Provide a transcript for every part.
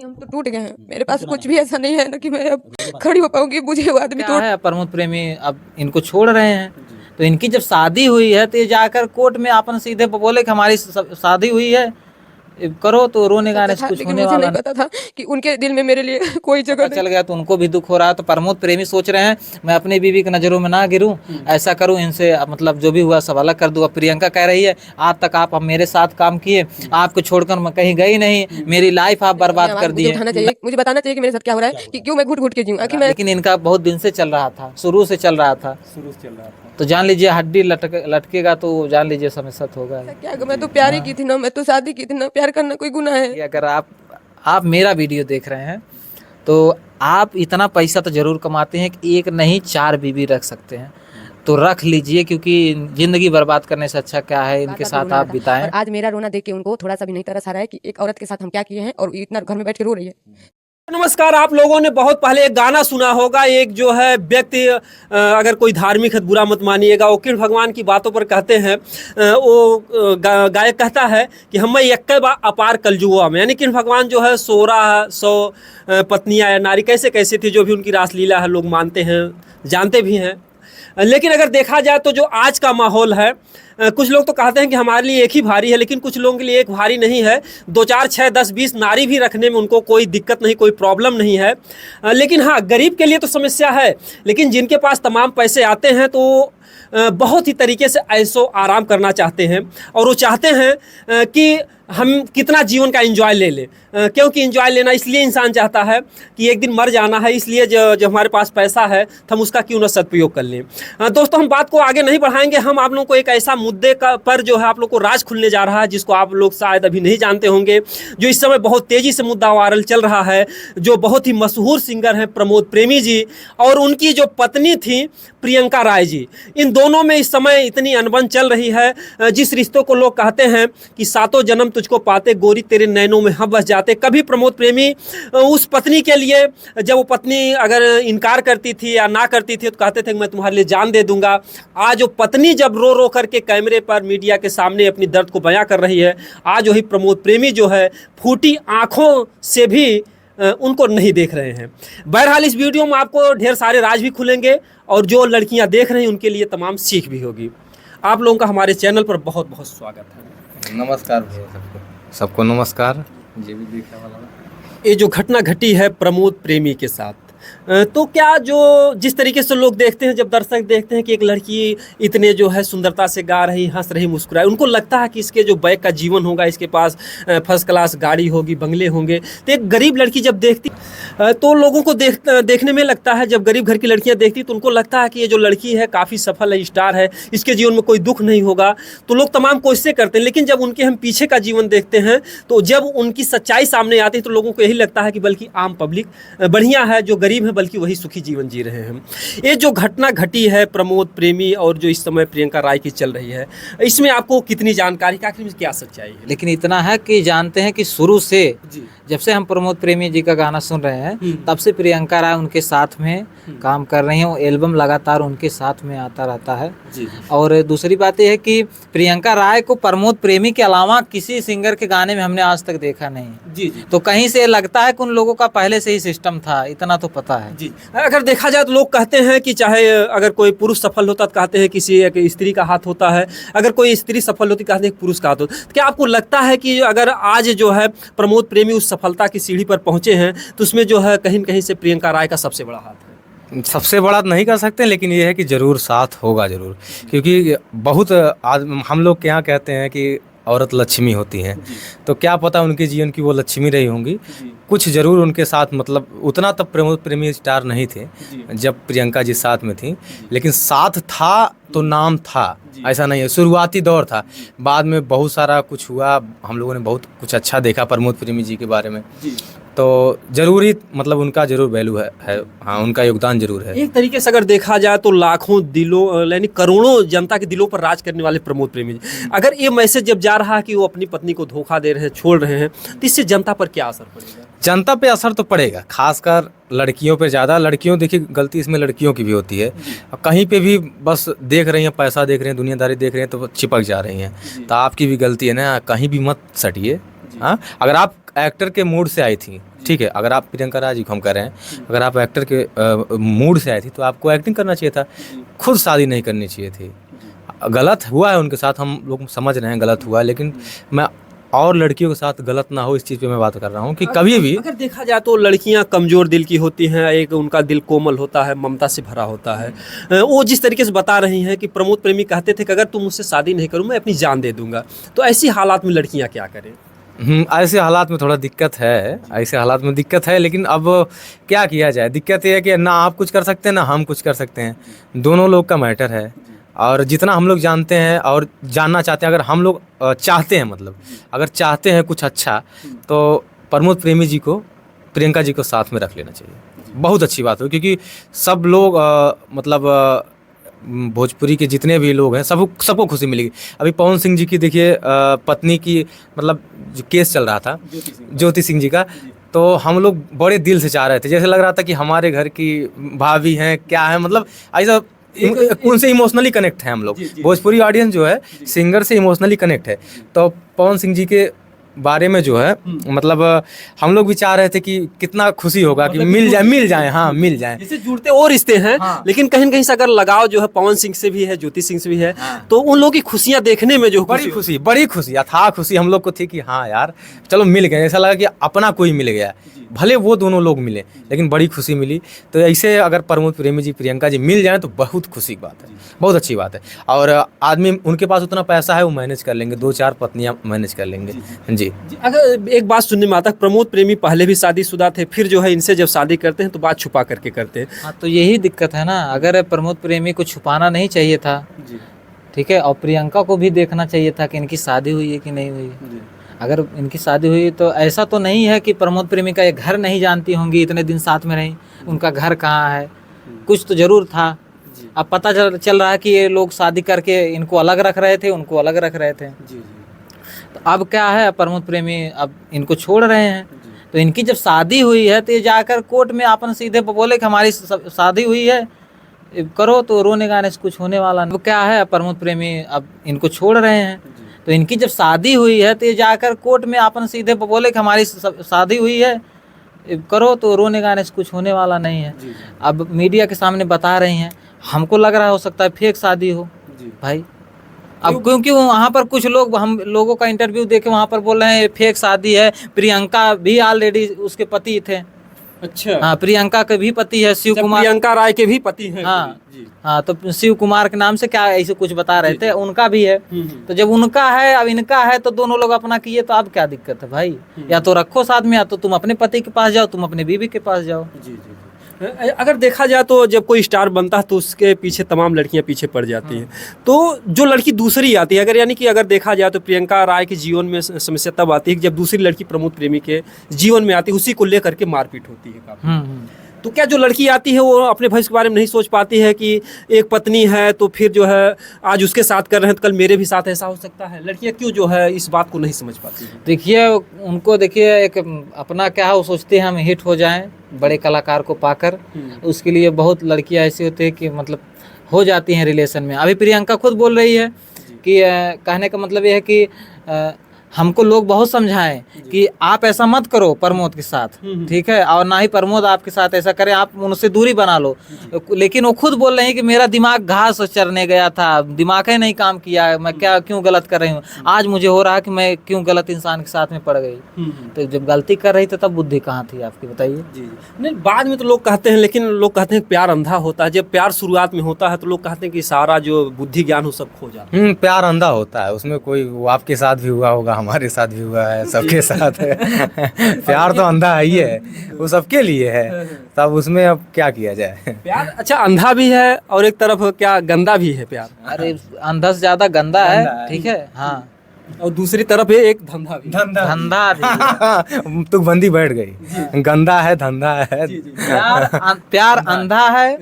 हम तो टूट गए हैं, मेरे पास कुछ भी ऐसा नहीं है ना कि मैं अब खड़ी हो पाऊंगी। मुझे वो आदमी क्या है, प्रमोद प्रेमी अब इनको छोड़ रहे हैं, तो इनकी जब शादी हुई है तो ये जाकर कोर्ट में अपन सीधे बोले कि हमारी शादी हुई है, करो, तो रोने गाने से कुछ लेकिन होने मुझे वाला नहीं पता था कि उनके दिल में मेरे लिए कोई जगह चल गया, तो उनको भी दुख हो रहा है। तो प्रमोद प्रेमी सोच रहे हैं मैं अपनी बीवी की नज़रों में ना गिरूं, ऐसा करूं, इनसे मतलब जो भी हुआ सब अलग कर दूं। अब प्रियंका कह रही है आज तक आप मेरे साथ काम किए, आपको छोड़कर मैं कहीं गई नहीं, मेरी लाइफ आप बर्बाद कर दिए। मुझे बताना चाहिए कि मेरे साथ क्या हो रहा है, कि क्यों मैं घुट घुट के जीऊं। लेकिन इनका बहुत दिन से चल रहा था, शुरू से चल रहा था, तो जान लीजिए हड्डी लटकेगा तो जान लीजिए समस्या होगा। क्या मैं तो प्यार ही की थी ना, मैं तो शादी की थी ना, प्यार करना कोई गुनाह है? अगर आप मेरा वीडियो देख रहे हैं तो आप इतना पैसा तो जरूर कमाते हैं कि एक नहीं 4 बीवी रख सकते हैं, तो रख लीजिए, क्योंकि जिंदगी बर्बाद करने से अच्छा क्या है इनके साथ आप बिताएं। आज मेरा रोना देख के उनको थोड़ा सा भी नहीं तरस आ रहा है कि एक औरत के साथ हम क्या किए हैं और इतना घर में बैठ के रो रही है। नमस्कार। आप लोगों ने बहुत पहले एक गाना सुना होगा, एक जो है व्यक्ति, अगर कोई धार्मिक है बुरा मत मानिएगा, वो कृष्ण भगवान की बातों पर कहते हैं, वो गायक कहता है कि हम यक्के बा अपार कलजुआ में, यानी कृष्ण भगवान जो है 1600 पत्नियां या नारी कैसे कैसे थी, जो भी उनकी रासलीला है लोग मानते हैं, जानते भी हैं। लेकिन अगर देखा जाए तो जो आज का माहौल है, कुछ लोग तो कहते हैं कि हमारे लिए एक ही भारी है, लेकिन कुछ लोगों के लिए एक भारी नहीं है। 2 4 6 10 20 नारी भी रखने में उनको कोई दिक्कत नहीं, कोई प्रॉब्लम नहीं है। लेकिन हाँ, गरीब के लिए तो समस्या है। लेकिन जिनके पास तमाम पैसे आते हैं तो बहुत ही तरीके से ऐशो आराम करना चाहते हैं, और वो चाहते हैं कि हम कितना जीवन का एंजॉय ले लें, क्योंकि एंजॉय लेना इसलिए इंसान चाहता है कि एक दिन मर जाना है, इसलिए जो हमारे पास पैसा है तो हम उसका क्यों ना सदुपयोग कर लें। दोस्तों, हम बात को आगे नहीं बढ़ाएंगे। हम आप लोगों को एक ऐसा मुद्दे पर जो है आप लोग को राज खुलने जा रहा है, जिसको आप लोग शायद अभी नहीं जानते होंगे, जो इस समय बहुत तेज़ी से मुद्दा वायरल चल रहा है। जो बहुत ही मशहूर सिंगर हैं प्रमोद प्रेमी जी, और उनकी जो पत्नी थी प्रियंका राय जी, इन दोनों में इस समय इतनी अनबन चल रही है। जिस रिश्तों को लोग कहते हैं कि 7 जन्म तुझको पाते गोरी तेरे नैनों में हम बस जाते, कभी प्रमोद प्रेमी उस पत्नी के लिए, जब वो पत्नी अगर इनकार करती थी या ना करती थी, तो कहते थे कि मैं तुम्हारे लिए जान दे दूंगा। आज वो पत्नी जब रो रो करके कैमरे पर मीडिया के सामने अपनी दर्द को बयां कर रही है, आज वही प्रमोद प्रेमी जो है फूटी आंखों से भी उनको नहीं देख रहे हैं। बहरहाल इस वीडियो में आपको ढेर सारे राज भी खुलेंगे, और जो लड़कियां देख रही हैं उनके लिए तमाम सीख भी होगी। आप लोगों का हमारे चैनल पर बहुत बहुत स्वागत है। नमस्कार भैया, सबको नमस्कार। जी भी देखने वाला ये जो घटना घटी है प्रमोद प्रेमी के साथ, तो क्या जो जिस तरीके से लोग देखते हैं, जब दर्शक देखते हैं कि एक लड़की इतने जो है सुंदरता से गा रही, हंस रही, मुस्कुराई, उनको लगता है कि इसके जो बैक का जीवन होगा, इसके पास फर्स्ट क्लास गाड़ी होगी, बंगले होंगे। तो एक गरीब लड़की जब देखती तो लोगों को देखने में लगता है, जब गरीब घर की लड़कियां देखती तो उनको लगता है कि ये जो लड़की है काफ़ी सफल है, स्टार है, इसके जीवन में कोई दुख नहीं होगा, तो लोग तमाम कोशिशें करते हैं। लेकिन जब उनके हम पीछे का जीवन देखते हैं, तो जब उनकी सच्चाई सामने आती है, तो लोगों को यही लगता है कि बल्कि आम पब्लिक बढ़िया है, जो गरीब है बल्कि वही सुखी जीवन जी रहे हैं। ये जो घटना घटी है प्रमोद प्रेमी और जो इस समय प्रियंका राय की चल रही है, इसमें आपको कितनी जानकारी, आखिर में क्या सच्चाई है? लेकिन इतना है कि जानते हैं कि शुरू से जब से हम प्रमोद प्रेमी जी का गाना सुन रहे हैं, तब से प्रियंका राय उनके साथ में काम कर रही हैं। वो एल्बम लगातार उनके साथ में आता रहता है। और दूसरी बात यह है कि प्रियंका राय को प्रमोद प्रेमी के अलावा किसी सिंगर के गाने में हमने आज तक देखा नहीं। तो कहीं से लगता है कि उन लोगों का पहले से ही सिस्टम था, इतना तो पता है। जी, अगर देखा जाए तो लोग कहते हैं कि चाहे अगर कोई पुरुष सफल होता तो कहते हैं किसी एक स्त्री का हाथ होता है, अगर कोई स्त्री सफल होती कहते हैं पुरुष का हाथ होता है। क्या आपको लगता है कि अगर आज जो है प्रमोद प्रेमी उस सफलता की सीढ़ी पर पहुंचे हैं, तो उसमें जो है कहीं न कहीं से प्रियंका राय का सबसे बड़ा हाथ है? सबसे बड़ा नहीं कर सकते, लेकिन ये है कि ज़रूर साथ होगा ज़रूर, क्योंकि बहुत हम लोग के यहाँ कहते हैं कि औरत लक्ष्मी होती हैं, तो क्या पता उनके जीवन की वो लक्ष्मी रही होंगी। कुछ ज़रूर उनके साथ, मतलब उतना तब प्रमोद प्रेमी स्टार नहीं थे जब प्रियंका जी साथ में थी, लेकिन साथ था तो नाम था, ऐसा नहीं है। शुरुआती दौर था, बाद में बहुत सारा कुछ हुआ, हम लोगों ने बहुत कुछ अच्छा देखा प्रमोद प्रेमी जी के बारे में, तो जरूरी मतलब उनका जरूर वैल्यू है। हाँ, उनका योगदान जरूर है। एक तरीके से अगर देखा जाए तो लाखों दिलों यानी करोड़ों जनता के दिलों पर राज करने वाले प्रमोद प्रेमी जी, अगर ये मैसेज जब जा रहा है कि वो अपनी पत्नी को धोखा दे रहे हैं, छोड़ रहे हैं, तो इससे जनता पर क्या असर पड़ेगा? जनता पे असर तो पड़ेगा, खासकर लड़कियों पे ज़्यादा। लड़कियों, देखिए गलती इसमें लड़कियों की भी होती है, कहीं पे भी बस देख रही हैं, पैसा देख रहे हैं, दुनियादारी देख रहे हैं, तो चिपक जा रही हैं। तो आपकी भी गलती है ना, कहीं भी मत सटिए। हाँ, अगर आप एक्टर के मूड से आई थी, ठीक है, अगर आप प्रियंका राज जी को हम कह रहे हैं, अगर आप एक्टर के मूड से आई थी तो आपको एक्टिंग करना चाहिए था, खुद शादी नहीं करनी चाहिए थी। गलत हुआ है उनके साथ, हम लोग समझ रहे हैं गलत हुआ है, लेकिन मैं और लड़कियों के साथ गलत ना हो इस चीज़ पे मैं बात कर रहा हूँ कि कभी भी अगर देखा जाए तो लड़कियां कमज़ोर दिल की होती हैं, एक उनका दिल कोमल होता है, ममता से भरा होता है। वो जिस तरीके से बता रही हैं कि प्रमोद प्रेमी कहते थे कि अगर तुम मुझसे शादी नहीं करूँ मैं अपनी जान दे दूंगा, तो ऐसी हालात में लड़कियां क्या करें? ऐसे हालात में थोड़ा दिक्कत है, ऐसे हालात में दिक्कत है, लेकिन अब क्या किया जाए। दिक्कत ये है कि ना आप कुछ कर सकते हैं ना हम कुछ कर सकते हैं, दोनों लोग का मैटर है। और जितना हम लोग जानते हैं और जानना चाहते हैं, अगर हम लोग चाहते हैं, मतलब अगर चाहते हैं कुछ अच्छा, तो प्रमोद प्रेमी जी को प्रियंका जी को साथ में रख लेना चाहिए। बहुत अच्छी बात हो, क्योंकि सब लोग मतलब भोजपुरी के जितने भी लोग हैं सबको खुशी मिलेगी। अभी पवन सिंह जी की देखिए पत्नी की मतलब जो केस चल रहा था ज्योति सिंह जी का, तो हम लोग बड़े दिल से चाह रहे थे, जैसे लग रहा था कि हमारे घर की भाभी हैं, क्या है, मतलब ऐसा उनसे इमोशनली कनेक्ट है हम लोग। भोजपुरी ऑडियंस जो है सिंगर से इमोशनली कनेक्ट है, तो पवन सिंह जी के बारे में जो है मतलब हम लोग भी चाह रहे थे कि कितना खुशी होगा कि मिल जाए, हाँ मिल जाए। जैसे जुड़ते और रिश्ते हैं, लेकिन कहीं न कहीं से अगर लगाव जो है पवन सिंह से भी है, ज्योति सिंह से भी है, तो उन लोगों की खुशियां देखने में जो बड़ी खुशी अथाह खुशी हम लोग को थी कि हाँ यार चलो मिल गए, ऐसा लगा कि अपना कोई मिल गया, भले वो दोनों लोग मिले लेकिन बड़ी खुशी मिली। तो ऐसे अगर प्रमोद प्रेमी जी प्रियंका जी मिल जाएं तो बहुत खुशी की बात है, बहुत अच्छी बात है। और आदमी उनके पास उतना पैसा है, वो मैनेज कर लेंगे, 2-4 पत्नियां मैनेज कर लेंगे। जी अगर एक बात सुनने में आता है, प्रमोद प्रेमी पहले भी शादीशुदा थे, फिर जो है इनसे जब शादी करते हैं तो बात छुपा करके करते हैं। हाँ, तो यही दिक्कत है ना। अगर प्रमोद प्रेमी को छुपाना नहीं चाहिए था, ठीक है, और प्रियंका को भी देखना चाहिए था कि इनकी शादी हुई है कि नहीं हुई है। अगर इनकी शादी हुई तो ऐसा तो नहीं है कि प्रमोद प्रेमी का ये घर नहीं जानती होंगी, इतने दिन साथ में रही, उनका घर कहाँ है, कुछ तो जरूर था। अब पता चल रहा है कि ये लोग शादी करके इनको अलग रख रहे थे, उनको अलग रख रहे थे। तो अब क्या है, प्रमोद प्रेमी अब इनको छोड़ रहे हैं, तो इनकी जब शादी हुई है तो ये जाकर कोर्ट में अपन सीधे बोले कि हमारी शादी हुई है, करो, तो रोने गाने से कुछ होने वाला नहीं। अब क्या है, प्रमोद प्रेमी अब इनको छोड़ रहे हैं, तो इनकी जब शादी हुई है तो ये जाकर कोर्ट में अपन सीधे बोले कि हमारी शादी हुई है, करो, तो रोने गाने से कुछ होने वाला नहीं है। अब मीडिया के सामने बता रही हैं, हमको लग रहा हो सकता है फेक शादी हो भाई। अब क्योंकि वहाँ पर कुछ लोग, हम लोगों का इंटरव्यू देके वहाँ पर बोल रहे हैं फेक शादी है। प्रियंका भी ऑलरेडी उसके पति थे। अच्छा, हाँ, प्रियंका के भी पति है, शिव कुमार, प्रियंका राय के भी पति हैं। हाँ हाँ, तो शिव कुमार के नाम से क्या ऐसे कुछ बता रहे थे, उनका भी है। तो जब उनका है, अब इनका है, तो दोनों लोग अपना किए, तो अब क्या दिक्कत है भाई? या तो रखो साथ में, या तो तुम अपने पति के पास जाओ, तुम अपने बीवी के पास जाओ। अगर देखा जाए तो जब कोई स्टार बनता है तो उसके पीछे तमाम लड़कियां पीछे पड़ जाती हैं। तो जो लड़की दूसरी आती है, अगर यानी कि अगर देखा जाए तो प्रियंका राय के जीवन में समस्या तब आती है कि जब दूसरी लड़की प्रमोद प्रेमी के जीवन में आती है, उसी को लेकर के मारपीट होती है काफी। तो क्या जो लड़की आती है वो अपने भविष्य के बारे में नहीं सोच पाती है कि एक पत्नी है तो फिर जो है आज उसके साथ कर रहे हैं तो कल मेरे भी साथ ऐसा हो सकता है? लड़कियां क्यों जो है इस बात को नहीं समझ पाती हैं? देखिए, उनको देखिए एक अपना क्या है, वो सोचते हैं हम हिट हो जाएं बड़े कलाकार को पाकर। उसके लिए बहुत लड़कियां ऐसी होती है कि मतलब हो जाती हैं रिलेशन में। अभी प्रियंका खुद बोल रही है कि कहने का मतलब ये है कि हमको लोग बहुत समझाएं कि आप ऐसा मत करो प्रमोद के साथ, ठीक है, और ना ही प्रमोद आपके साथ ऐसा करे, आप उनसे दूरी बना लो। लेकिन वो खुद बोल रहे हैं कि मेरा दिमाग घास चरने गया था, दिमाग ही नहीं काम किया, मैं क्या क्यों गलत कर रही हूँ, आज मुझे हो रहा है कि मैं क्यों गलत इंसान के साथ में पड़ गई। तो जब गलती कर रही थी तब बुद्धि कहाँ थी आपकी, बताइए। नहीं, बाद में तो लोग कहते हैं, लेकिन लोग कहते हैं प्यार अंधा होता है। जब प्यार शुरुआत में होता है तो लोग कहते हैं कि सारा जो बुद्धि ज्ञान हो सब खो जाता है। प्यार अंधा होता है, उसमें कोई, वो आपके साथ भी हुआ होगा, हमारे साथ भी हुआ है, सबके साथ है। प्यार तो अंधा ही है, वो सबके लिए है, तब उसमें अब क्या किया जाए। प्यार अच्छा अंधा भी है और एक तरफ क्या गंदा भी है प्यार। अरे अंधा से ज्यादा गंदा है, ठीक है, हाँ, और दूसरी तरफ है एक धंधा भी। धंधा भी। तो बंदी बैठ गई, गंदा है, धंधा है। प्यार अंधा है,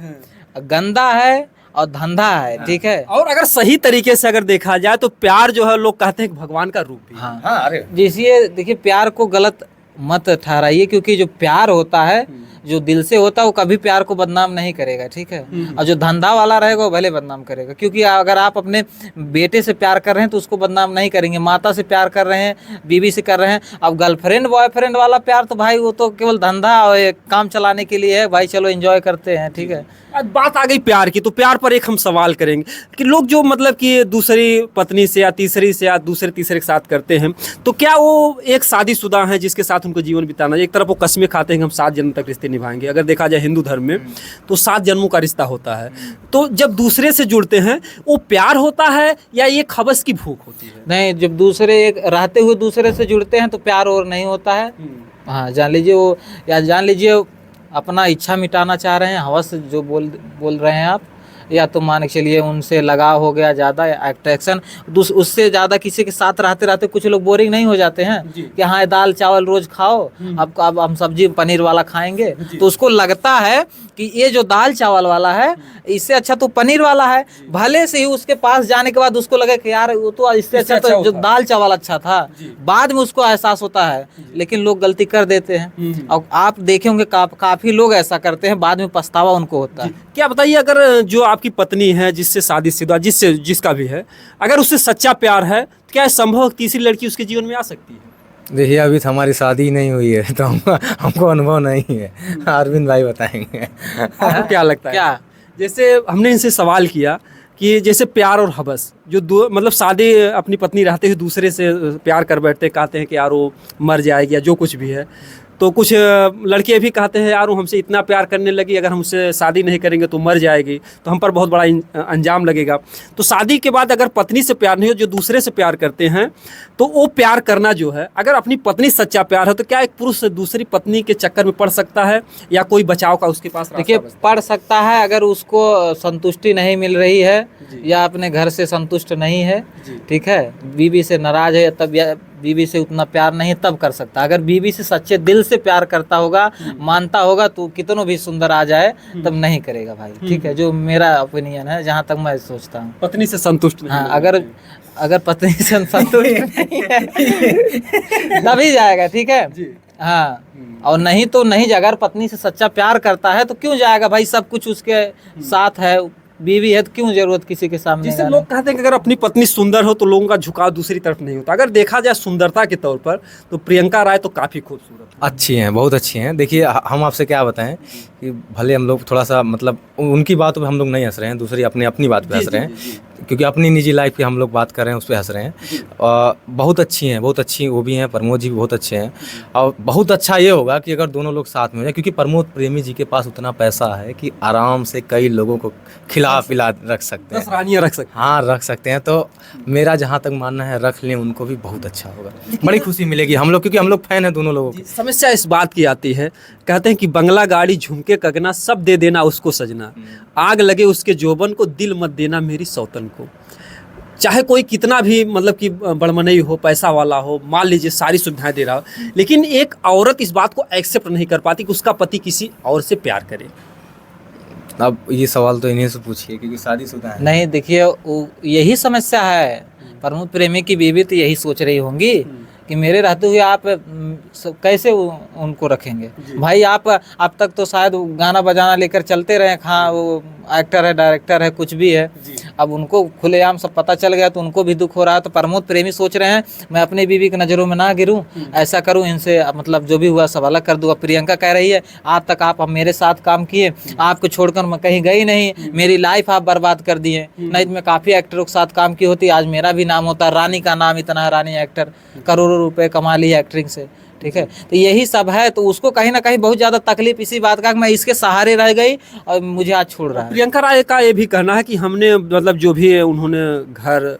गंदा है और धंधा है, ठीक है। और अगर सही तरीके से अगर देखा जाए तो प्यार जो है लोग कहते हैं भगवान का रूप भी। हाँ, अरे जैसे देखिए, प्यार को गलत मत ठहराइए, क्योंकि जो प्यार होता है जो दिल से होता है वो कभी प्यार को बदनाम नहीं करेगा, ठीक है। और जो धंधा वाला रहेगा वो भले बदनाम करेगा, क्योंकि अगर आप अपने बेटे से प्यार कर रहे हैं तो उसको बदनाम नहीं करेंगे, माता से प्यार कर रहे हैं, बीवी से कर रहे हैं। अब गर्लफ्रेंड बॉयफ्रेंड वाला प्यार तो भाई वो तो केवल धंधा और एक काम चलाने के लिए है भाई, चलो एंजॉय करते हैं, ठीक है। आज बात आ गई प्यार की, तो प्यार पर एक हम सवाल करेंगे कि लोग जो मतलब कि दूसरी पत्नी से या तीसरी से या दूसरे तीसरे के साथ करते हैं, तो क्या वो एक शादीशुदा हैं जिसके साथ उनको जीवन बिताना, एक तरफ वो कस्में खाते हैं कि हम 7 जन्म तक रिश्ते निभाएंगे। अगर देखा जाए हिंदू धर्म में तो 7 जन्मों का रिश्ता होता है। तो जब दूसरे से जुड़ते हैं वो प्यार होता है या ये खबस की भूख होती है? नहीं, जब दूसरे एक रहते हुए दूसरे से जुड़ते हैं तो प्यार और नहीं होता है। हाँ, जान लीजिए वो, या जान लीजिए अपना इच्छा मिटाना चाह रहे हैं, हवस जो बोल रहे हैं आप, या तो मान के चलिए उनसे लगाव हो गया ज़्यादा, अट्रैक्शन, उससे ज़्यादा किसी के साथ रहते रहते कुछ लोग बोरिंग नहीं हो जाते हैं कि हाँ दाल चावल रोज़ खाओ, अब हम सब्जी पनीर वाला खाएंगे, तो उसको लगता है कि ये जो दाल चावल वाला है इससे अच्छा तो पनीर वाला है। भले से ही उसके पास जाने के बाद उसको लगे कि यार वो तो इससे अच्छा तो जो दाल चावल अच्छा था, बाद में उसको एहसास होता है, लेकिन लोग गलती कर देते हैं। और आप देखे होंगे काफ़ी लोग ऐसा करते हैं, बाद में पछतावा उनको होता है। क्या बताइए, अगर जो आपकी पत्नी है जिससे शादीशुदा जिसका भी है, अगर उससे सच्चा प्यार है तो क्या संभव तीसरी लड़की उसके जीवन में आ सकती है? देखिए अभी तो हमारी शादी नहीं हुई है तो हमको अनुभव नहीं है, अरविंद भाई बताएंगे। आपको क्या लगता है? क्या जैसे हमने इनसे सवाल किया कि जैसे प्यार और हवस जो मतलब शादी अपनी पत्नी रहते हुए दूसरे से प्यार कर बैठते, कहते हैं कि यार वो मर जाएगी या जो कुछ भी है, तो कुछ लड़के भी कहते हैं यार वो हमसे इतना प्यार करने लगी, अगर हमसे शादी नहीं करेंगे तो मर जाएगी, तो हम पर बहुत बड़ा अंजाम लगेगा। तो शादी के बाद अगर पत्नी से प्यार नहीं हो, जो दूसरे से प्यार करते हैं, तो वो प्यार करना जो है, अगर अपनी पत्नी सच्चा प्यार है तो क्या एक पुरुष दूसरी पत्नी के चक्कर में पड़ सकता है या कोई बचाव का उसके पास? देखिए पड़ सकता है, अगर उसको संतुष्टि नहीं मिल रही है या अपने घर से संतुष्ट नहीं है, ठीक है, बीवी से नाराज है, तब या बीवी से उतना प्यार नहीं तब कर सकता। अगर बीवी से सच्चे दिल से प्यार करता होगा, मानता होगा, तो कितनों भी सुंदर आ जाए तब नहीं करेगा भाई, ठीक है। जो मेरा ओपिनियन है, जहाँ तक मैं सोचता हूँ। पत्नी से संतुष्ट नहीं। हाँ, अगर पत्नी से संतुष्ट नहीं है तभी जाएगा, ठीक है। हाँ, और नहीं तो नहीं जाएगा। अगर पत्नी से सच्चा प्यार करता है तो क्यों जाएगा भाई, सब कुछ उसके साथ है, बीवी है, तो क्यों जरूरत किसी के सामने? जिससे लोग कहते हैं कि अगर अपनी पत्नी सुंदर हो तो लोगों का झुकाव दूसरी तरफ नहीं होता। अगर देखा जाए सुंदरता के तौर पर तो प्रियंका राय तो काफ़ी खूबसूरत है। अच्छी हैं, बहुत अच्छी हैं। देखिए हम आपसे क्या बताएं कि भले हम लोग थोड़ा सा मतलब उनकी बातों पे हम लोग नहीं हंस रहे हैं, दूसरी अपनी बात पे हंस रहे हैं, क्योंकि अपनी निजी लाइफ पे हम लोग बात कर रहे हैं, उस पर हंस रहे हैं। बहुत अच्छी हैं, बहुत अच्छी वो भी हैं, प्रमोद जी भी बहुत अच्छे हैं। और बहुत अच्छा ये होगा कि अगर दोनों लोग साथ में हो जाए, क्योंकि प्रमोद प्रेमी जी के पास उतना पैसा है कि आराम से कई लोगों को खिला पिला रख सकते हैं, 10 रानियां रख सकते हैं। हाँ रख सकते हैं। तो मेरा जहाँ तक मानना है रख लें उनको भी, बहुत अच्छा होगा, बड़ी खुशी मिलेगी हम लोग, क्योंकि हम लोग फैन हैं दोनों लोगों के। समस्या इस बात की आती है, कहते हैं कि बंगला गाड़ी झुमके कंगना सब दे देना उसको सजना, आग लगे उसके जोबन को दिल मत देना मेरी सौतन को। चाहे कोई कितना भी मतलब कि बड़मनई हो, पैसा वाला हो, मान लीजिए सारी सुविधाएं दे रहा हो, लेकिन एक औरत इस बात को एक्सेप्ट नहीं कर पाती कि उसका पति किसी और से प्यार करे। अब ये सवाल तो इन्हीं से पूछिए, क्योंकि शादीशुदा है। नहीं, देखिए यही समस्या है। प्रमोद प्रेमी की बीवी तो यही सोच रही होंगी कि मेरे रहते हुए आप कैसे उनको रखेंगे भाई। आप अब तक तो शायद गाना बजाना लेकर चलते रहे, हाँ वो एक्टर है, डायरेक्टर है, कुछ भी है, अब उनको खुलेआम सब पता चल गया तो उनको भी दुख हो रहा है। तो प्रमोद प्रेमी सोच रहे हैं मैं अपनी बीवी की नज़रों में ना गिरूं, ऐसा करूं, इनसे मतलब जो भी हुआ सब अलग कर दूंगा। प्रियंका कह रही है आज तक आप मेरे साथ काम किए, आपको छोड़कर मैं कहीं गई नहीं, मेरी लाइफ आप बर्बाद कर दिए, नहीं तो मैं काफ़ी एक्टरों के साथ काम की होती, आज मेरा भी नाम होता। रानी का नाम इतना है, रानी एक्टर करोड़ों रुपए कमा ली है एक्टिंग से, ठीक है। तो यही सब है, तो उसको कहीं ना कहीं बहुत ज़्यादा तकलीफ इसी बात का कि मैं इसके सहारे रह गई और मुझे आज छोड़ रहा है। प्रियंका राय का ये भी कहना है कि हमने मतलब जो भी उन्होंने घर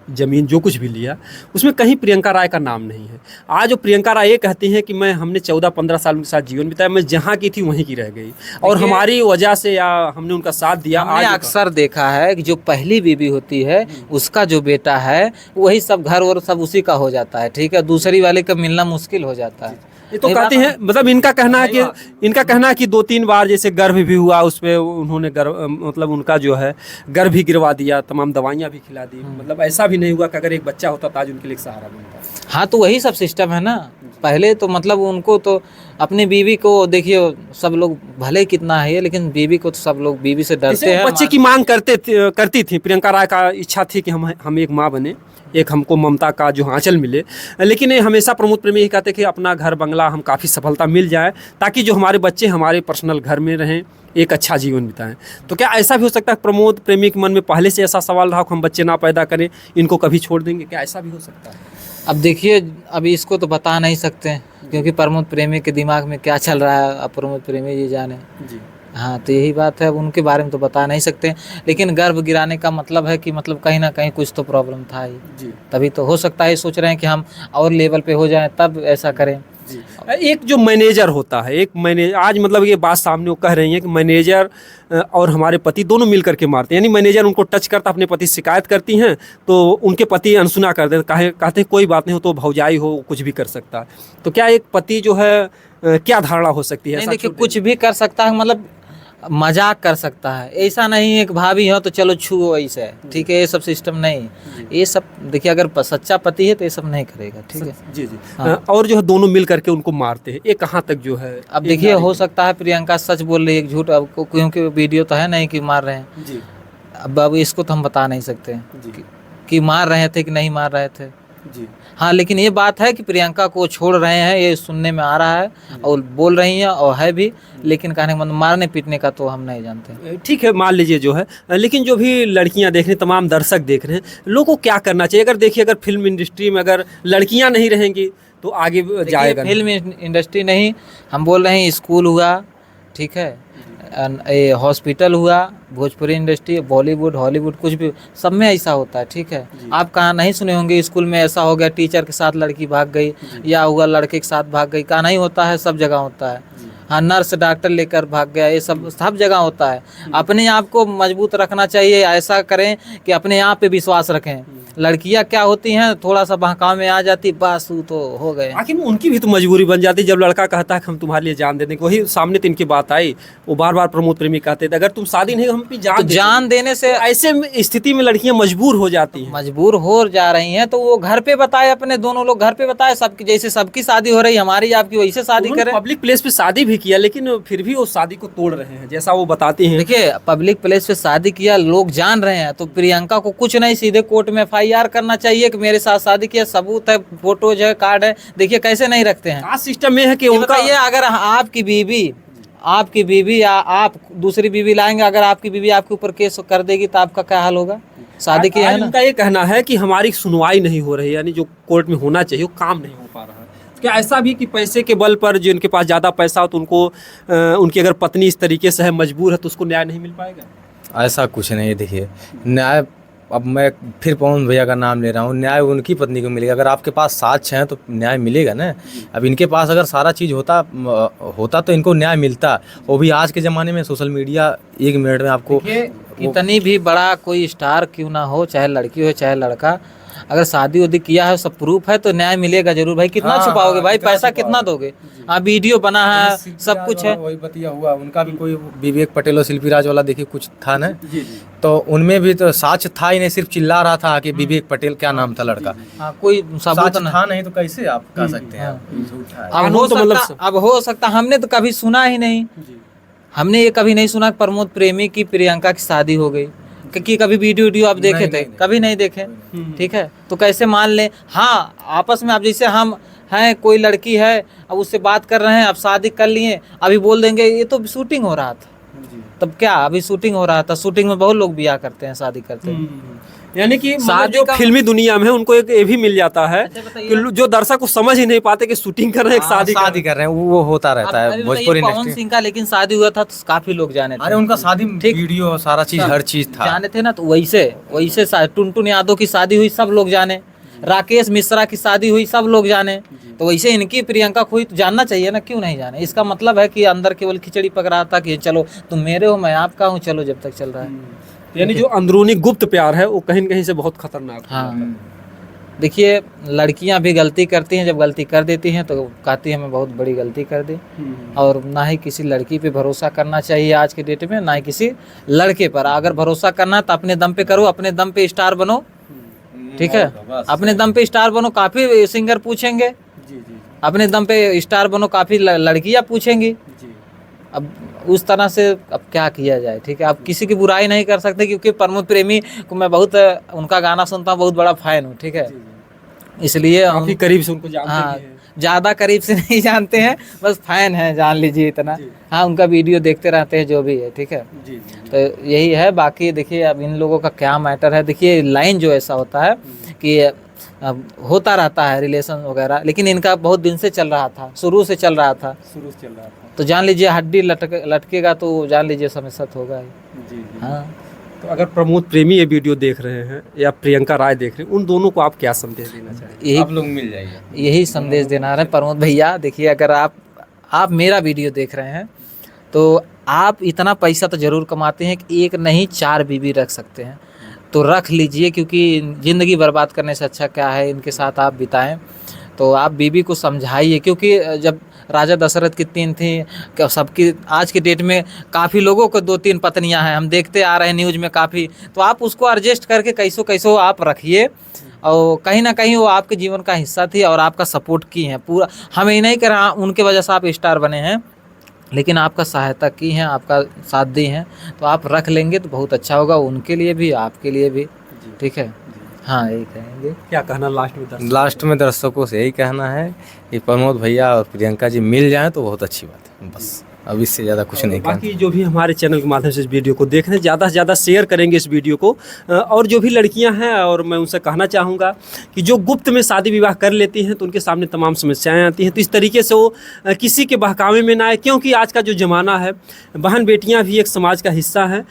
जमीन जो कुछ भी लिया उसमें कहीं प्रियंका राय का नाम नहीं है। आज जो प्रियंका राय ये कहती हैं कि हमने 14-15 साल उनके साथ जीवन बिताया, मैं जहाँ की थी वहीं की रह गई, और हमारी वजह से या हमने उनका साथ दिया। हमने अक्सर देखा है कि जो पहली बीवी होती है उसका जो बेटा है वही सब घर और सब उसी का हो जाता है, ठीक है, दूसरी वाले का मिलना मुश्किल हो जाता है। ये तो कहते हैं, मतलब इनका कहना है कि 2-3 बार जैसे गर्भ भी हुआ, उस पर उन्होंने मतलब उनका जो है गर्भ भी गिरवा दिया, तमाम दवाइयाँ भी खिला दी, मतलब ऐसा भी नहीं हुआ कि अगर एक बच्चा होता तो आज उनके लिए एक सहारा बनता। हाँ, तो वही सब सिस्टम है ना। पहले तो मतलब उनको तो अपनी बीवी को देखिए, सब लोग भले कितना है लेकिन बीवी को तो सब लोग बीवी से डरते जैसे हैं। बच्चे की मांग करती थी, प्रियंका राय का इच्छा थी कि हम एक माँ बने, एक हमको ममता का जो आंचल मिले। लेकिन ये हमेशा प्रमोद प्रेमी यही कहते कि अपना घर बंगला हम काफ़ी सफलता मिल जाए, ताकि जो हमारे बच्चे हमारे पर्सनल घर में रहें, एक अच्छा जीवन बिताएं। तो क्या ऐसा भी हो सकता है प्रमोद प्रेमी के मन में पहले से ऐसा सवाल रहा कि हम बच्चे ना पैदा करें, इनको कभी छोड़ देंगे? क्या ऐसा भी हो सकता है? अब देखिए, अभी इसको तो बता नहीं सकते हैं, क्योंकि प्रमोद प्रेमी के दिमाग में क्या चल रहा है अब प्रमोद प्रेमी जी जाने। जी। हाँ, तो यही बात है, उनके बारे में तो बता नहीं सकते। लेकिन गर्भ गिराने का मतलब है कि मतलब कहीं ना कहीं कुछ तो प्रॉब्लम था ही, जी। तभी तो हो सकता है सोच रहे हैं कि हम और लेवल पे हो जाएं तब ऐसा करें। एक जो मैनेजर होता है, एक मैनेजर, आज मतलब ये बात सामने वो कह रही है कि मैनेजर और हमारे पति दोनों मिल करके मारते हैं। यानी मैनेजर उनको टच करता, अपने पति से शिकायत करती हैं तो उनके पति अनसुना कर देते, कहते हैं कोई बात नहीं हो, तो भौजाई हो, कुछ भी कर सकता है। तो क्या एक पति जो है क्या धारणा हो सकती है? नहीं, ऐसा देखिए, क्यों कुछ भी कर सकता है, मतलब मजाक कर सकता है, ऐसा नहीं है कि भाभी हो तो चलो छुओ ऐसे, ठीक है, ये सब सिस्टम नहीं। ये सब देखिए, अगर सच्चा पति है तो ये सब नहीं करेगा, ठीक है। जी जी। हाँ। और जो है दोनों मिल करके उनको मारते हैं, ये कहाँ तक जो है? अब देखिए, हो सकता है प्रियंका सच बोल रही है, झूठ, अब क्योंकि वीडियो तो है नहीं कि मार रहे हैं। जी अब इसको तो हम बता नहीं सकते जी कि मार रहे थे कि नहीं मार रहे थे। जी। हाँ, लेकिन ये बात है कि प्रियंका को छोड़ रहे हैं, ये सुनने में आ रहा है और बोल रही हैं और है भी, लेकिन कहने का मतलब मारने पीटने का तो हम नहीं जानते। ठीक है, मान लीजिए जो है, लेकिन जो भी लड़कियां देख रही हैं, तमाम दर्शक देख रहे हैं, लोगों को क्या करना चाहिए? अगर देखिए, अगर फिल्म इंडस्ट्री में अगर लड़कियां नहीं रहेंगी तो आगे जाएगा नहीं। फिल्म इंडस्ट्री नहीं, हम बोल रहे हैं स्कूल हुआ, ठीक है, हॉस्पिटल हुआ, भोजपुरी इंडस्ट्री, बॉलीवुड, हॉलीवुड, कुछ भी, सब में ऐसा होता है, ठीक है। आप कहाँ नहीं सुने होंगे स्कूल में ऐसा हो गया, टीचर के साथ लड़की भाग गई, या हुआ लड़के के साथ भाग गई, कहाँ नहीं होता है, सब जगह होता है। हाँ, नर्स डॉक्टर लेकर भाग गया, ये सब सब जगह होता है। अपने आप को मजबूत रखना चाहिए, ऐसा करें कि अपने आप पे विश्वास रखें। लड़कियां क्या होती हैं, थोड़ा सा बहकाव में आ जाती, बस वो तो हो गए। आखिर उनकी भी तो मजबूरी बन जाती है, जब लड़का कहता है कि हम तुम्हारे लिए जान दे देंगे। वही सामने तो इनकी बात आई, वो बार बार प्रमोद प्रेमी कहते थे अगर तुम शादी नहीं, हम अपनी तो जान देने से ऐसे स्थिति में लड़कियां मजबूर हो जाती हैं। मजबूर हो जा रही हैं, तो वो घर पे बताए, अपने दोनों लोग घर पे बताए, सबकी जैसे सबकी शादी हो रही, हमारी आपकी वैसे शादी करें। पब्लिक प्लेस पे शादी भी किया, लेकिन फिर भी वो शादी को तोड़ रहे हैं, जैसा वो बताती हैं। देखिए, पब्लिक प्लेस पे शादी किया, लोग जान रहे हैं, तो प्रियंका को कुछ नहीं, सीधे कोर्ट में FIR करना चाहिए कि मेरे साथ शादी किया, सबूत है, फोटोज है, कार्ड है। देखिए कैसे नहीं रखते हैं। आज सिस्टम में है कि उनका ये अगर आपकी बीवी या आप दूसरी बीवी लाएंगे, अगर आपकी बीवी आपके ऊपर केस कर देगी तो आपका क्या हाल होगा? शादी किया है ना। उनका ये कहना है कि हमारी सुनवाई नहीं हो रही, यानी जो कोर्ट में होना चाहिए वो काम नहीं हो पा रहा है। क्या ऐसा भी कि पैसे के बल पर, जिनके पास ज़्यादा पैसा हो तो उनको उनकी अगर पत्नी इस तरीके से है, मजबूर है, तो उसको न्याय नहीं मिल पाएगा? ऐसा कुछ नहीं। देखिए, न्याय, अब मैं फिर पवन भैया का नाम ले रहा हूँ, न्याय उनकी पत्नी को मिलेगा। अगर आपके पास साक्ष्य हैं तो न्याय मिलेगा ना। अब इनके पास अगर सारा चीज़ होता तो इनको न्याय मिलता। वो भी आज के ज़माने में सोशल मीडिया 1 मिनट में आपको, कितनी भी बड़ा कोई स्टार क्यों ना हो, चाहे लड़की हो चाहे लड़का, अगर शादी वादी किया है, सब प्रूफ है, तो न्याय मिलेगा जरूर भाई। कितना हाँ, छुपाओगे भाई, कितना पैसा छुपाओगे? कितना दोगे? हाँ, वीडियो बना है, सब कुछ है। वही बतिया हुआ, उनका भी कोई विवेक पटेल और शिल्पी राज वाला देखिए कुछ था ना, जी जी। तो उनमें भी तो साक्ष्य था ही नहीं, सिर्फ चिल्ला रहा था कि विवेक पटेल, क्या नाम था लड़का, हाँ, कोई सबूत साक्ष्य ना। था नहीं, तो कैसे आप कह सकते हैं झूठा है? अब हो सकता हमने तो कभी सुना ही नहीं, हमने ये कभी नहीं सुना कि प्रमोद प्रेमी की प्रियंका की शादी हो गई, कि कभी वीडियो आप देखे थे? कभी नहीं देखे, ठीक है। तो कैसे मान लें? हाँ, आपस में, अब जैसे हम हैं, कोई लड़की है, अब उससे बात कर रहे हैं, अब शादी कर लिए, अभी बोल देंगे ये तो शूटिंग हो रहा था। तब क्या, अभी शूटिंग हो रहा था? शूटिंग में बहुत लोग ब्याह करते हैं, शादी करते हैं। यानी कि शादी जो का फिल्मी दुनिया में है, उनको एक ये भी मिल जाता है अच्छा, बताइए। कि जो दर्शक को समझ ही नहीं पाते कि शूटिंग कर रहे हैं, शादी कर रहे हैं, वो होता रहता है अभी भोजपुरी बताइए, पवन इंडस्ट्री। सिंह का लेकिन शादी हुआ था तो काफी लोग जाने थे। अरे उनका शादी ठीक। वीडियो सारा चीज, हर चीज था, जाने थे ना। तो वैसे टुनटुन यादव की शादी हुई, सब लोग जाने। राकेश मिश्रा की शादी हुई, सब लोग जाने। तो वैसे इनकी प्रियंका को तो जानना चाहिए ना, क्यों नहीं जाने? इसका मतलब है कि अंदर केवल खिचड़ी पक रहा था कि चलो तुम मेरे हो, मैं आपका हूँ, चलो जब तक चल रहा है। यानी जो अंदरूनी गुप्त प्यार है वो कहीं न कहीं से बहुत खतरनाक है। हाँ, देखिए, लड़कियां भी गलती करती हैं, जब गलती कर देती हैं तो कहती हैं मैं बहुत बड़ी गलती कर दी। और ना ही किसी लड़की पे भरोसा करना चाहिए आज के डेट में, ना ही किसी लड़के पर। अगर भरोसा करना है तो अपने दम पे करो, अपने दम पे स्टार बनो, ठीक है, अपने दम पे स्टार बनो, काफी सिंगर पूछेंगे, जी जी अपने दम पे स्टार बनो, काफी लड़कियां पूछेंगी। जी अब उस तरह से अब क्या किया जाए, ठीक है। अब किसी की बुराई नहीं कर सकते, क्योंकि प्रमोद प्रेमी को मैं बहुत उनका गाना सुनता हूँ, बहुत बड़ा फैन हूँ, ठीक है। इसलिए हम काफी करीब से उनको जानते हाँ भी हैं। ज़्यादा करीब से नहीं जानते हैं, बस फैन हैं, जान लीजिए इतना। जी। हाँ, उनका वीडियो देखते रहते हैं जो भी है, ठीक है। जी जी तो यही है, बाकी देखिए अब इन लोगों का क्या मैटर है। देखिए लाइन जो ऐसा होता है कि अब होता रहता है रिलेशन वगैरह, लेकिन इनका बहुत दिन से चल रहा था, शुरू से चल रहा था। शुरू से चल रहा था। तो जान लीजिए हड्डी लटकेगा तो जान लीजिए समस्या तो होगा ही। जी जी। हाँ, तो अगर प्रमोद प्रेमी ये वीडियो देख रहे हैं या प्रियंका राय देख रहे हैं, उन दोनों को आप क्या संदेश देना चाहेंगे? यही आप लोग मिल जाइए। यही संदेश देना है प्रमोद भैया। देखिए अगर आप मेरा वीडियो देख रहे हैं तो आप इतना पैसा तो ज़रूर कमाते हैं कि एक नहीं 4 बीवी रख सकते हैं, तो रख लीजिए, क्योंकि ज़िंदगी बर्बाद करने से अच्छा क्या है, इनके साथ आप बिताएं। तो आप बीवी को समझाइए, क्योंकि जब राजा दशरथ की 3 थी, सबकी आज के डेट में काफ़ी लोगों को 2-3 पत्नियां हैं, हम देखते आ रहे हैं न्यूज़ में काफ़ी। तो आप उसको एडजस्ट करके कैसो आप रखिए, और कहीं ना कहीं वो आपके जीवन का हिस्सा थी और आपका सपोर्ट की हैं पूरा। हमें नहीं कर रहा उनके वजह से आप स्टार बने हैं, लेकिन आपका सहायता की हैं, आपका साथ दी हैं, तो आप रख लेंगे तो बहुत अच्छा होगा, उनके लिए भी आपके लिए भी, ठीक है। हाँ, यही कहेंगे। क्या कहना लास्ट में दर्शक? लास्ट में दर्शकों से यही कहना है कि प्रमोद भैया और प्रियंका जी मिल जाएं तो बहुत अच्छी बात है, बस अब इससे ज़्यादा कुछ नहीं कहना। बाकी जो भी हमारे चैनल के माध्यम से इस वीडियो को देख रहे हैं, ज़्यादा से ज़्यादा शेयर करेंगे इस वीडियो को। और जो भी लड़कियां हैं, और मैं उनसे कहना चाहूँगा कि जो गुप्त में शादी विवाह कर लेती हैं तो उनके सामने तमाम समस्याएं आती हैं, तो इस तरीके से वो किसी के बहकावे में ना आए, क्योंकि आज का जो ज़माना है, बहन बेटियाँ भी एक समाज का हिस्सा हैं,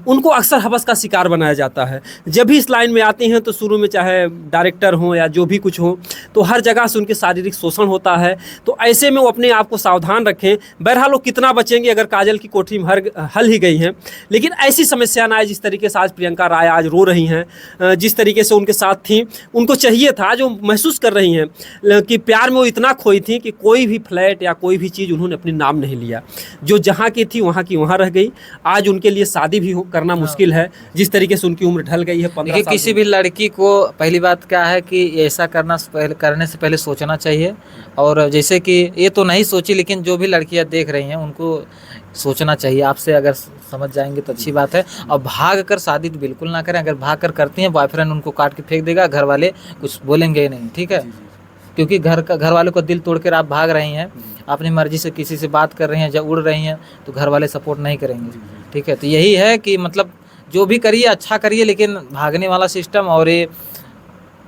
उनको अक्सर हवस का शिकार बनाया जाता है। जब भी इस लाइन में आती हैं तो शुरू में चाहे डायरेक्टर हों या जो भी कुछ हो, तो हर जगह से उनके शारीरिक शोषण होता है। तो ऐसे में वो अपने आप को सावधान रखें। बहरहाल लोग कितना बचेंगे अगर काजल की कोठरी में हल ही गई हैं, लेकिन ऐसी समस्या ना आए जिस तरीके से आज प्रियंका राय आज रो रही हैं, जिस तरीके से उनके साथ थी। उनको चाहिए था, जो महसूस कर रही हैं कि प्यार में वो इतना खोई थी कि कोई भी फ्लैट या कोई भी चीज़ उन्होंने अपने नाम नहीं लिया, जो जहाँ की थी वहाँ की वहाँ रह गई। आज उनके लिए शादी भी करना मुश्किल है, जिस तरीके से उनकी उम्र ढल गई है 15 देखिए साल। किसी भी लड़की को पहली बात क्या है कि ऐसा करने से पहले सोचना चाहिए। और जैसे कि ये तो नहीं सोची, लेकिन जो भी लड़कियां देख रही हैं उनको सोचना चाहिए। आपसे अगर समझ जाएंगे तो अच्छी बात है, और भाग कर शादी तो बिल्कुल ना करें। अगर भाग कर करती हैं, बॉयफ्रेंड उनको काट के फेंक देगा, घर वाले कुछ बोलेंगे ही नहीं, ठीक है। क्योंकि घर वालों को दिल तोड़ कर आप भाग रही हैं, अपनी मर्जी से किसी से बात कर रही हैं, जब उड़ रही हैं, तो घर वाले सपोर्ट नहीं करेंगे, ठीक है। तो यही है कि मतलब जो भी करिए अच्छा करिए, लेकिन भागने वाला सिस्टम और ये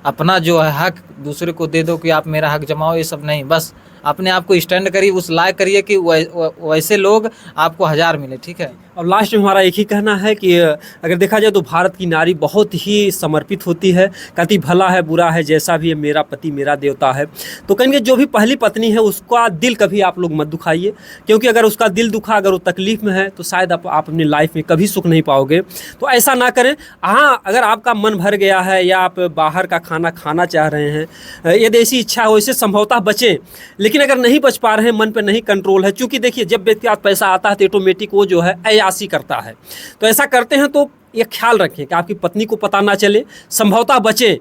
अपना जो है हक दूसरे को दे दो कि आप मेरा हक जमाओ, ये सब नहीं। बस अपने आप को स्टैंड करिए, उस लायक करिए कि वैसे लोग आपको 1000 मिले, ठीक है। और लास्ट में हमारा एक ही कहना है कि अगर देखा जाए तो भारत की नारी बहुत ही समर्पित होती है, कहती भला है बुरा है जैसा भी है, मेरा पति मेरा देवता है। तो कहेंगे जो भी पहली पत्नी है उसका दिल कभी आप लोग मत दुखाइए, क्योंकि अगर उसका दिल दुखा, अगर वो तकलीफ़ में है, तो शायद आप अपनी लाइफ में कभी सुख नहीं पाओगे। तो ऐसा ना करें। हाँ, अगर आपका मन भर गया है या आप बाहर का खाना खाना चाह रहे हैं, यदि ऐसी इच्छा हो, इससे संभवतः बचें। लेकिन अगर नहीं बच पा रहे हैं, मन पर नहीं कंट्रोल है, चूँकि देखिए जब व्यक्ति के पास पैसा आता है तो ऑटोमेटिक वो जो है अयासी करता है। तो ऐसा करते हैं तो ये ख्याल रखें कि आपकी पत्नी को पता ना चले, संभवतः बचें,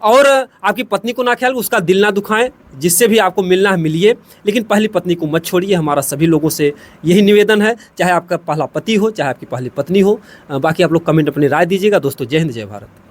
और आपकी पत्नी को ना ख्याल, उसका दिल ना दुखाएं। जिससे भी आपको मिलना है मिलिए, लेकिन पहली पत्नी को मत छोड़िए। हमारा सभी लोगों से यही निवेदन है, चाहे आपका पहला पति हो, चाहे आपकी पहली पत्नी हो। बाकी आप लोग कमेंट अपनी राय दीजिएगा। दोस्तों, जय हिंद, जय भारत।